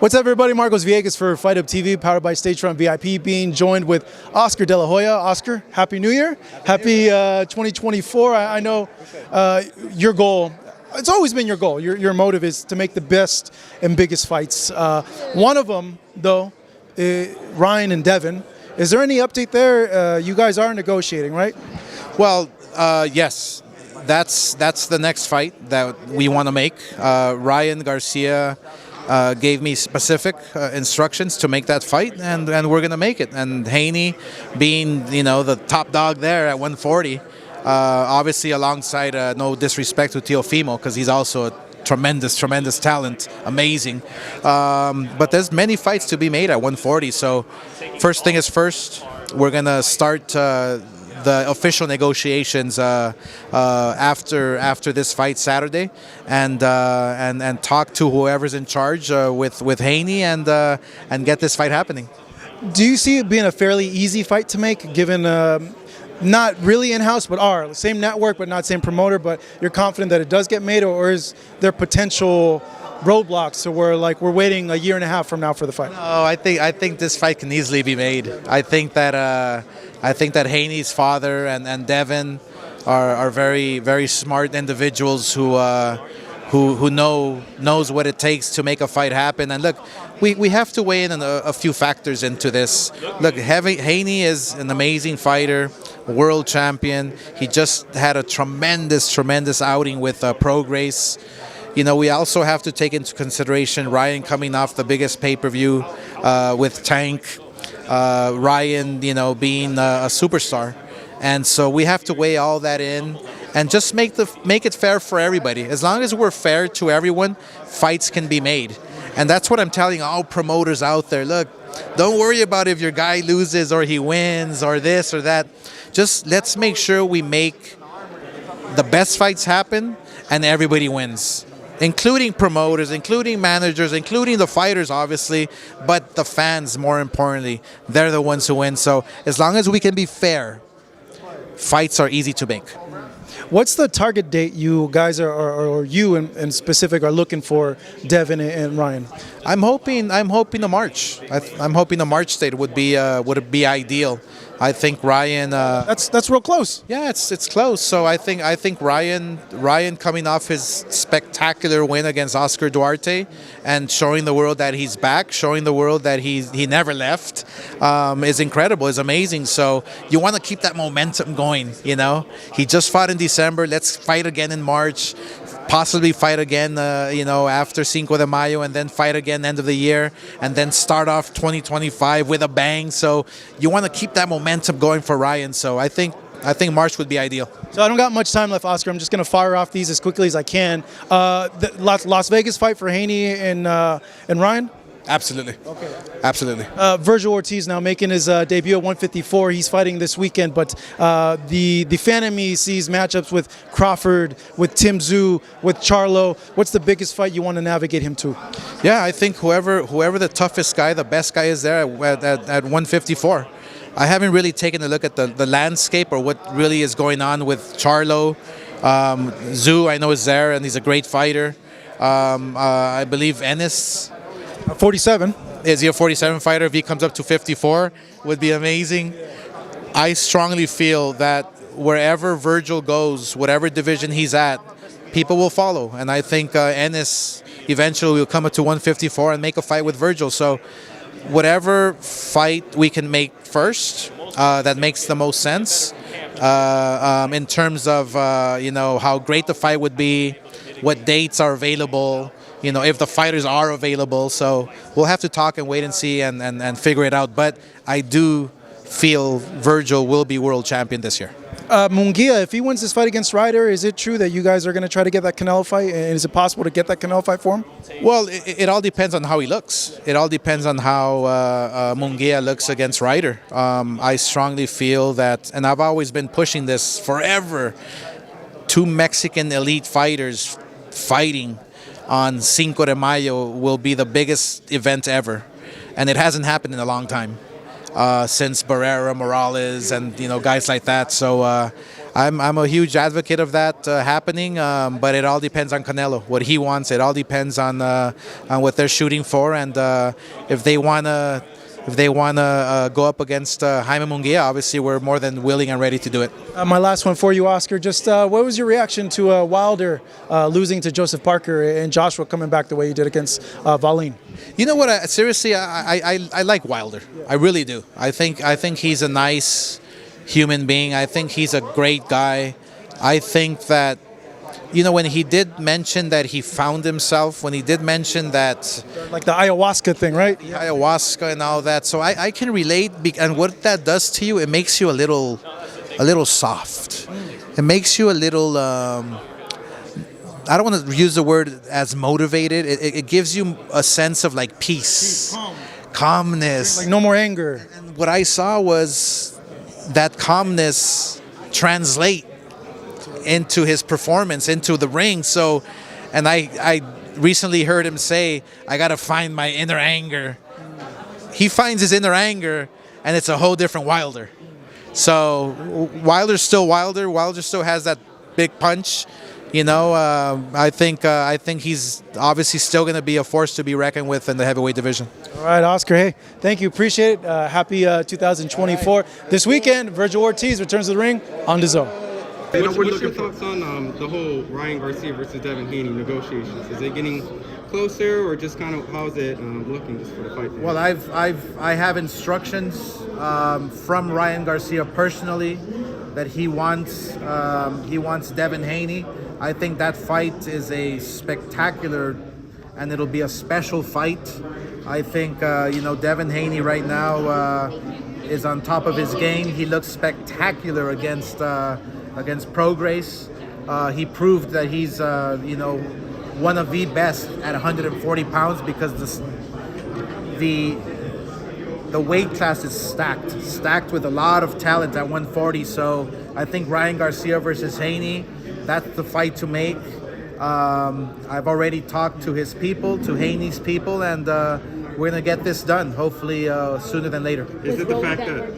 What's up, everybody? Marcos Villegas for Fight Up TV, powered by Stagefront VIP, being joined with Oscar De La Hoya. Oscar, Happy New Year. Happy 2024. I know your goal, it's always been your goal. Your motive is to make the best and biggest fights. One of them, though, Ryan and Devin. Is there any update there? You guys are negotiating, right? Well, yes. That's the next fight that we want to make. Ryan Garcia gave me specific instructions to make that fight, and we're going to make it. And Haney, being the top dog there at 140, obviously alongside no disrespect to Teofimo, because he's also a tremendous talent, amazing. But there's many fights to be made at 140. So first thing is first, we're going to start the official negotiations after this fight Saturday, and talk to whoever's in charge with Haney and get this fight happening. Do you see it being a fairly easy fight to make, given not really in-house, but same network, but not same promoter? But you're confident that it does get made, or is there potential roadblocks to where we're waiting a year and a half from now for the fight? No, I think this fight can easily be made. I think that Haney's father and Devin are very smart individuals who knows what it takes to make a fight happen. And look, we have to weigh in on a few factors into this. Look, Haney is an amazing fighter, world champion. He just had a tremendous outing with Pro Grace. We also have to take into consideration Ryan coming off the biggest pay-per-view with Tank. Ryan, being a superstar, and so we have to weigh all that in and just make it fair for everybody. As long as we're fair to everyone, fights can be made, and that's what I'm telling all promoters out there. Look, don't worry about if your guy loses or he wins or this or that. Just let's make sure we make the best fights happen and everybody wins, including promoters, including managers, including the fighters, obviously, but the fans, more importantly, they're the ones who win. So as long as we can be fair, fights are easy to make. What's the target date you guys or you in specific are looking for, Devin and Ryan? I'm hoping the March. I'm hoping the March date would be ideal. I think Ryan. That's real close. Yeah, it's close. So I think Ryan coming off his spectacular win against Oscar Duarte and showing the world that he's back, showing the world that he never left, is incredible. Is amazing. So you want to keep that momentum going. He just fought in December. Let's fight again in March. Possibly fight again, after Cinco de Mayo, and then fight again end of the year, and then start off 2025 with a bang. So you want to keep that momentum going for Ryan. So I think March would be ideal. So I don't got much time left, Oscar. I'm just going to fire off these as quickly as I can. The Las Vegas fight for Haney and Ryan? Absolutely. Okay. Absolutely. Virgil Ortiz now making his debut at 154. He's fighting this weekend, but the fan in me sees matchups with Crawford, with Tim Tszyu, with Charlo. What's the biggest fight you want to navigate him to? Yeah, I think whoever the toughest guy, the best guy is there at 154. I haven't really taken a look at the landscape or what really is going on with Charlo. Tszyu, I know, is there, and he's a great fighter. I believe Ennis. 47. Is he a 47 fighter? If he comes up to 54, would be amazing. I strongly feel that wherever Virgil goes, whatever division he's at, people will follow. And I think Ennis eventually will come up to 154 and make a fight with Virgil. So whatever fight we can make first, that makes the most sense in terms of how great the fight would be, what dates are available, if the fighters are available. So we'll have to talk and wait and see and figure it out. But I do feel Virgil will be world champion this year. Munguia, if he wins this fight against Ryder, is it true that you guys are going to try to get that Canelo fight? And is it possible to get that Canelo fight for him? Well, it all depends on how he looks. It all depends on how Munguia looks against Ryder. I strongly feel that, and I've always been pushing this forever, two Mexican elite fighters fighting on Cinco de Mayo will be the biggest event ever. And it hasn't happened in a long time, since Barrera, Morales, and guys like that. So I'm a huge advocate of that happening, but it all depends on Canelo, what he wants. It all depends on what they're shooting for, and if they wanna go up against Jaime Munguia, obviously we're more than willing and ready to do it. My last one for you, Oscar. Just what was your reaction to Wilder losing to Joseph Parker and Joshua coming back the way he did against Valine? You know what? Seriously, I like Wilder. I really do. I think he's a nice human being. I think he's a great guy. I think that, you know, when he did mention that he found himself, when he did mention that, like the ayahuasca thing, right? Ayahuasca and all that, so I can relate. And what that does to you, it makes you a little soft. It makes you a little. I don't want to use the word as motivated. It gives you a sense of like peace, calmness, like no more anger. And what I saw was that calmness translate into his performance, into the ring. So, and I recently heard him say, I got to find my inner anger. He finds his inner anger, and it's a whole different Wilder. So Wilder's still Wilder. Wilder still has that big punch. You know, I think he's obviously still going to be a force to be reckoned with in the heavyweight division. All right, Oscar. Hey, thank you. Appreciate it. Happy 2024. Right. This weekend, Virgil Ortiz returns to the ring on DAZN. What's your thoughts on the whole Ryan Garcia versus Devin Haney negotiations? Is it getting closer, or just kind of how's it looking just for the fight? Well, I have instructions from Ryan Garcia personally that he wants Devin Haney. I think that fight is a spectacular, and it'll be a special fight. I think Devin Haney right now is on top of his game. He looks spectacular against Prograis. He proved that he's one of the best at 140 pounds because the weight class is stacked with a lot of talent at 140. So I think Ryan Garcia versus Haney, that's the fight to make. I've already talked to his people, to Haney's people, and we're gonna get this done. Hopefully sooner than later. Is it the fact that?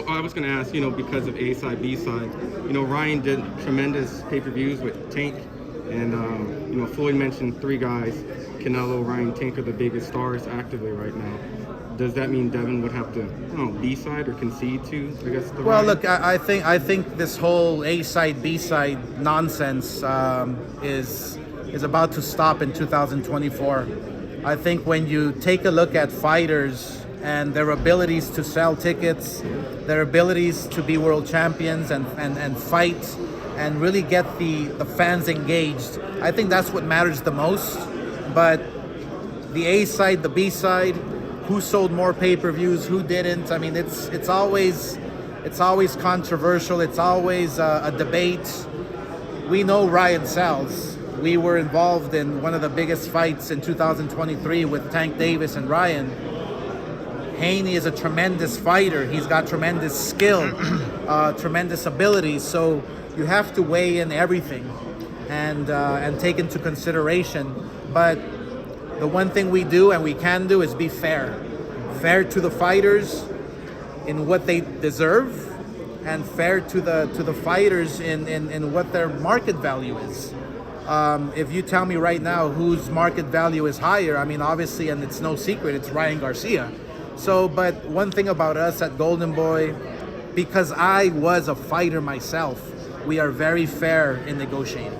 I was going to ask, because of A side, B side. Ryan did tremendous pay-per-views with Tank, and Floyd mentioned 3 guys. Canelo, Ryan, Tank are the biggest stars actively right now. Does that mean Devin would have to, B side or concede to? I guess. Well, look, I think this whole A side, B side nonsense is about to stop in 2024. I think when you take a look at fighters and their abilities to sell tickets, their abilities to be world champions and fight and really get the fans engaged, I think that's what matters the most. But the A side, the B side, who sold more pay-per-views, who didn't, I mean, it's always controversial. It's always a debate. We know Ryan sells. We were involved in one of the biggest fights in 2023 with Tank Davis and Ryan. Haney is a tremendous fighter. He's got tremendous skill, tremendous ability. So you have to weigh in everything and take into consideration. But the one thing we do and we can do is be fair to the fighters in what they deserve, and fair to the fighters in what their market value is. If you tell me right now whose market value is higher, I mean, obviously, and it's no secret, it's Ryan Garcia. So, but one thing about us at Golden Boy, because I was a fighter myself, we are very fair in negotiating.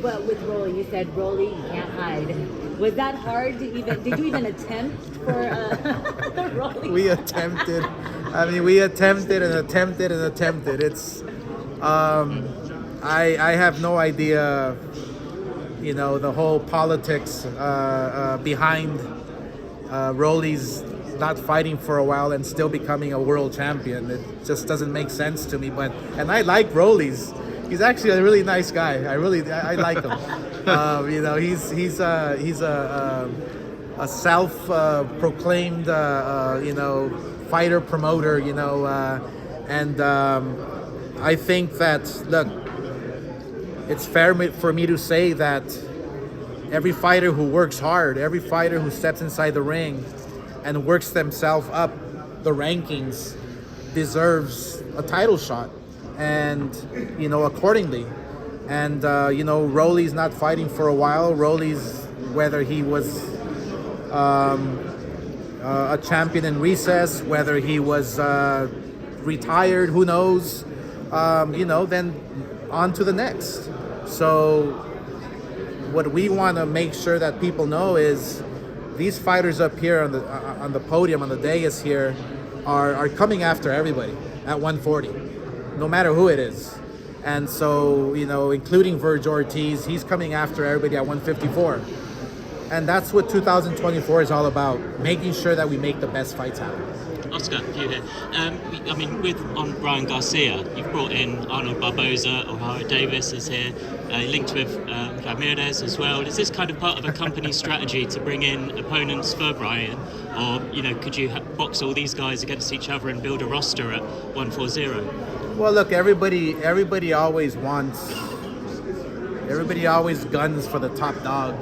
Well, with Rolly, you said Rolly, you can't hide. Was that hard to even, did you even attempt for Rolly? We attempted. I mean, we attempted and attempted and attempted. It's, I have no idea, the whole politics behind Rolly's not fighting for a while and still becoming a world champion. It just doesn't make sense to me. And I like Rolly's. He's actually a really nice guy. I like him. He's a self-proclaimed fighter promoter. And I think that, look, it's fair for me to say that every fighter who works hard, every fighter who steps inside the ring and works themselves up the rankings deserves a title shot. and accordingly. And Rolly's not fighting for a while. Rolly's, whether he was a champion in recess, whether he was retired, who knows, then on to the next. So what we want to make sure that people know is these fighters up here on the podium, on the dais here, are coming after everybody at 140, no matter who it is. And so, including Verge Ortiz, he's coming after everybody at 154. And that's what 2024 is all about, making sure that we make the best fights happen. Oscar, you here. On Ryan Garcia, you've brought in Arnold Barboza, O'Hara Davis is here, linked with Ramirez as well. Is this kind of part of a company strategy to bring in opponents for Ryan? Or, could you guns all these guys against each other and build a roster at 140? Well, look, everybody always guns for the top dog,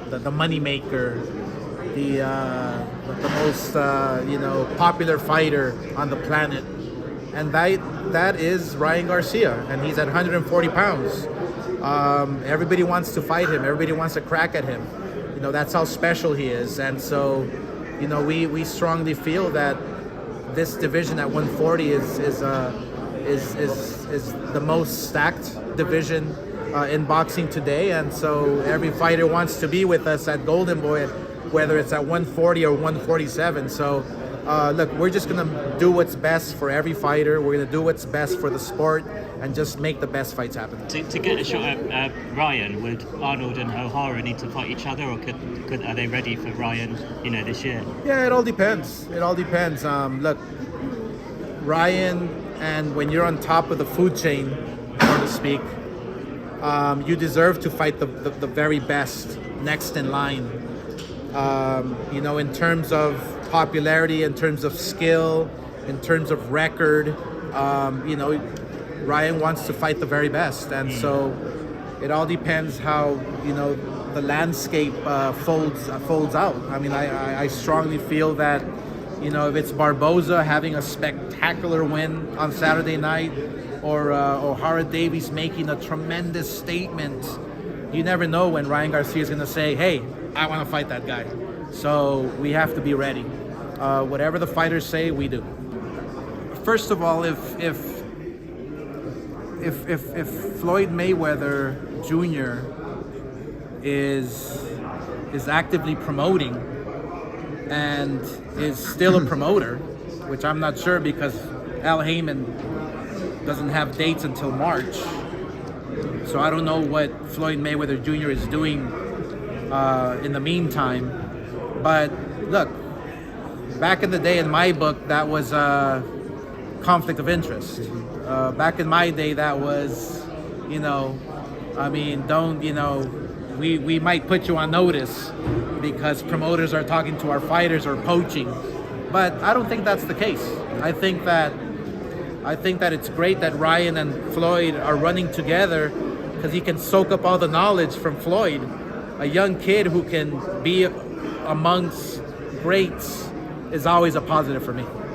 the money maker, the most popular fighter on the planet, and that is Ryan Garcia, and he's at 140 pounds. Everybody wants to fight him. Everybody wants to crack at him. That's how special he is, and so we strongly feel that this division at 140 is the most stacked division in boxing today, and so every fighter wants to be with us at Golden Boy, whether it's at 140 or 147. So look, we're just gonna do what's best for every fighter. We're gonna do what's best for the sport and just make the best fights happen. To get a shot at Ryan, would Arnold and O'Hara need to fight each other, or are they ready for Ryan, this year? Yeah, it all depends. Look, Ryan, and when you're on top of the food chain, so to speak, you deserve to fight the very best next in line. In terms of popularity, in terms of skill, in terms of record, Ryan wants to fight the very best, and so it all depends how the landscape folds out. I mean, I strongly feel that if it's Barboza having a spectacular win on Saturday night, or O'Hara Davies making a tremendous statement, you never know when Ryan Garcia is going to say, "Hey, I want to fight that guy." So we have to be ready. Whatever the fighters say, we do. First of all, if Floyd Mayweather Jr. is actively promoting and is still a promoter, which I'm not sure because Al Heyman doesn't have dates until March, so I don't know what Floyd Mayweather Jr. is doing in the meantime. But look, back in the day, in my book, that was a conflict of interest. Back in my day, that was, we might put you on notice because promoters are talking to our fighters or poaching. But I don't think that's the case. I think that it's great that Ryan and Floyd are running together because he can soak up all the knowledge from Floyd. A young kid who can be amongst greats is always a positive for me.